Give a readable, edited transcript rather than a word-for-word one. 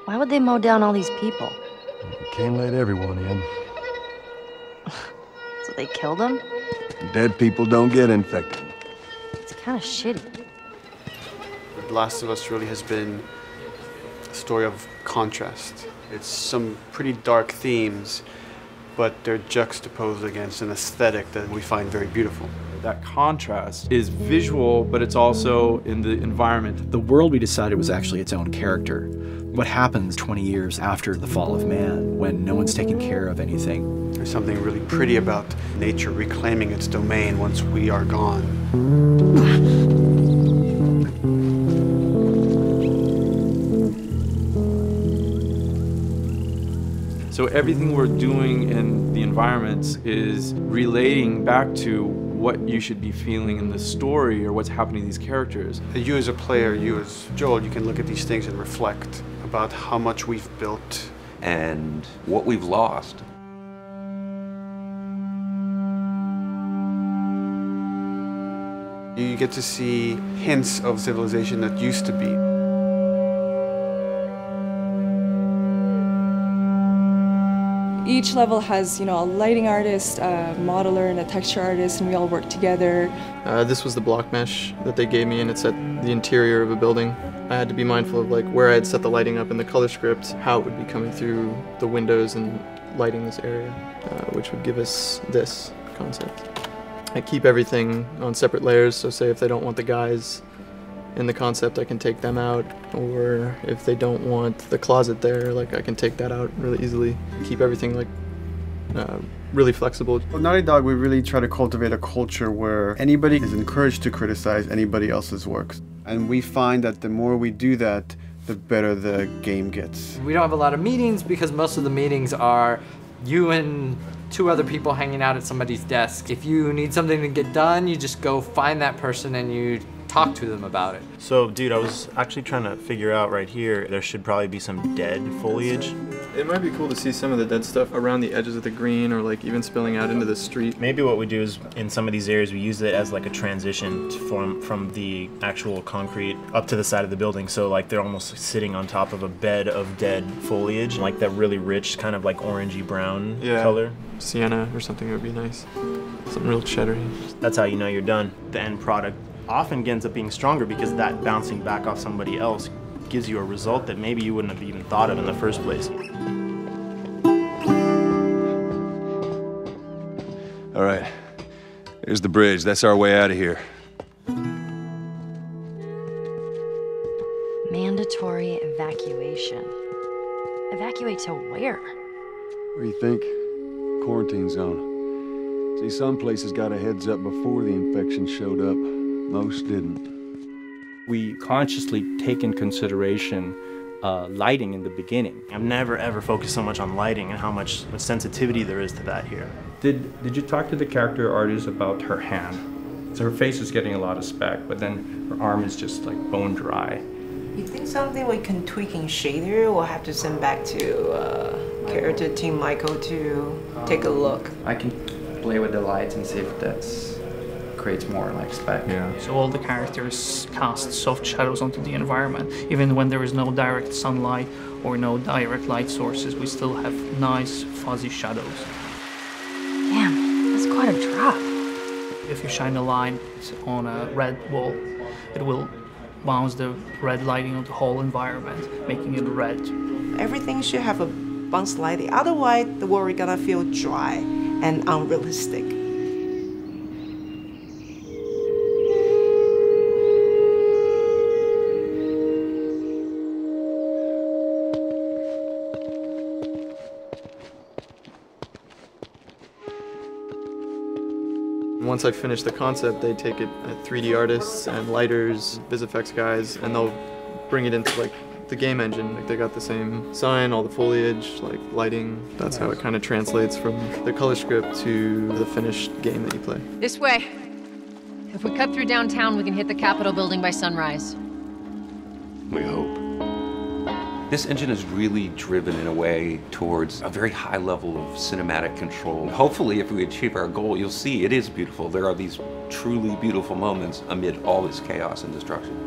Why would they mow down all these people? You can't let everyone in. So they killed them? Dead people don't get infected. It's kind of shitty. The Last of Us really has been a story of contrast. It's some pretty dark themes, but they're juxtaposed against an aesthetic that we find very beautiful. That contrast is visual, but it's also in the environment. The world we decided was actually its own character. What happens 20 years after the fall of man when no one's taking care of anything? There's something really pretty about nature reclaiming its domain once we are gone. So everything we're doing in the environments is relating back to what you should be feeling in the story or what's happening to these characters. You as a player, you as Joel, you can look at these things and reflect about how much we've built and what we've lost. You get to see hints of civilization that used to be. Each level has, a lighting artist, a modeler, and a texture artist, and we all work together. This was the block mesh that they gave me, and it's at the interior of a building. I had to be mindful of where I had set the lighting up in the color script, how it would be coming through the windows and lighting this area, which would give us this concept. I keep everything on separate layers, so say if they don't want the guys in the concept, I can take them out, or if they don't want the closet there, I can take that out really easily. Keep everything really flexible. Well, Naughty Dog, we really try to cultivate a culture where anybody is encouraged to criticize anybody else's works. And we find that the more we do that, the better the game gets. We don't have a lot of meetings because most of the meetings are you and two other people hanging out at somebody's desk. If you need something to get done, you just go find that person and you talk to them about it. So, dude, I was actually trying to figure out right here, there should probably be some dead foliage. It might be cool to see some of the dead stuff around the edges of the green or even spilling out into the street. Maybe what we do is, in some of these areas, we use it as a transition from the actual concrete up to the side of the building. So they're almost sitting on top of a bed of dead foliage, that really rich kind of orangey brown color. Sienna or something would be nice. Something real cheddary. That's how you know you're done. The end product often ends up being stronger because that bouncing back off somebody else gives you a result that maybe you wouldn't have even thought of in the first place. All right, here's the bridge. That's our way out of here. Mandatory evacuation. Evacuate to where? What do you think? Quarantine zone. See, some places got a heads up before the infection showed up. Most didn't. We consciously take in consideration lighting in the beginning. I've never ever focused so much on lighting and how much sensitivity there is to that here. Did you talk to the character artist about her hand? So her face is getting a lot of speck, but then her arm is just bone dry. You think something we can tweak in shader? We'll have to send back to character team Michael to take a look. I can play with the lights and see if that's creates more spec. Yeah. So all the characters cast soft shadows onto the environment. Even when there is no direct sunlight or no direct light sources, we still have nice fuzzy shadows. Damn, that's quite a drop. If you shine a light on a red wall, it will bounce the red lighting on the whole environment, making it red. Everything should have a bounce lighting, otherwise the world is gonna feel dry and unrealistic. Once I finish the concept, they take it at 3D artists and lighters, VisFX guys, and they'll bring it into the game engine. They got the same sign, all the foliage, lighting. That's how it kind of translates from the color script to the finished game that you play. This way. If we cut through downtown, we can hit the Capitol building by sunrise. We hope. This engine is really driven in a way towards a very high level of cinematic control. Hopefully, if we achieve our goal, you'll see it is beautiful. There are these truly beautiful moments amid all this chaos and destruction.